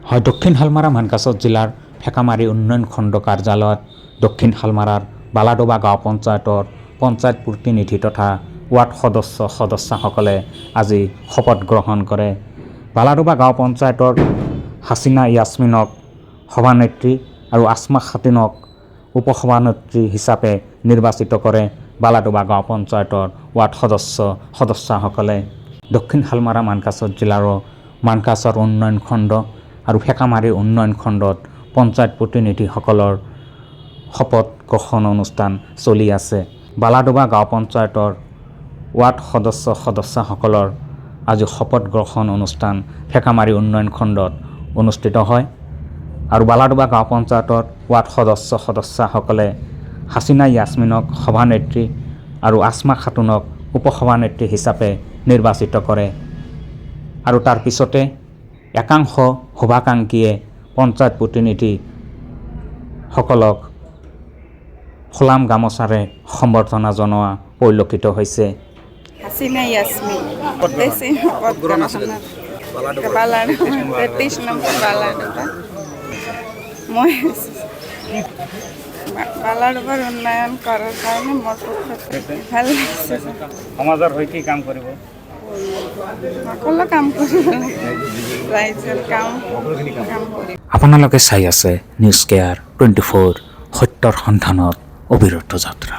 হয় দক্ষিণ হালমাৰা মানকাছৰ জিলাৰ ফেকামাৰী উন্নয়ন খণ্ড কাৰ্যালয়ত দক্ষিণ হালমাৰাৰ বালাডোবা গাঁও পঞ্চায়তৰ পঞ্চায়ত প্ৰতিনিধি তথা ৱাৰ্ড সদস্যসকলে আজি শপত গ্ৰহণ কৰে। বালাডোবা গাঁও পঞ্চায়তৰ হাছিনা ইয়াছমিনক সভানেত্ৰী আৰু আসমা খাতুনক উপসভানেত্ৰী হিচাপে নিৰ্বাচিত কৰে বালাডোবা গাঁও পঞ্চায়তৰ ৱাৰ্ড সদস্যসকলে। দক্ষিণ হালমাৰা মানকাছৰ জিলাৰ মানকাছৰ উন্নয়ন খণ্ড আৰু ফেকামাৰী উন্নয়ন খণ্ডত পঞ্চায়ত প্ৰতিনিধিসকলৰ শপত গ্ৰহণ অনুষ্ঠান চলি আছে। বালাডোবা গাঁও পঞ্চায়তৰ ৱাৰ্ড সদস্যসকলৰ আজি শপত গ্ৰহণ অনুষ্ঠান ফেকামাৰী উন্নয়ন খণ্ডত অনুষ্ঠিত হয় আৰু বালাডোবা গাঁও পঞ্চায়তৰ ৱাৰ্ড সদস্যসকলে হাছিনা ইয়াছমিনক সভানেত্ৰী আৰু আসমা খাতুনক উপসভানেত্ৰী হিচাপে নিৰ্বাচিত কৰে আৰু তাৰ পিছতে একাংশ শুভাকাংক্ষীয়ে পঞ্চায়ত প্ৰতিনিধিসকলক ফুলাম গামোচাৰে সম্বৰ্ধনা জনোৱা পৰিলক্ষিত হৈছে। হাছিনা ইয়াছমিন মই বালাডোবাৰ উন্নয়ন কৰাৰ কাৰণে মোৰ ভাল লাগিছে। সমাজৰ হৈ কি কাম কৰিব? সকলো কাম কৰিব ৰাইজৰ কাম কৰিব। আপোনালোকে চাই আছে নিউজ কেয়াৰ 24 সত্যৰ সন্ধানত অবিৰত যাত্ৰা।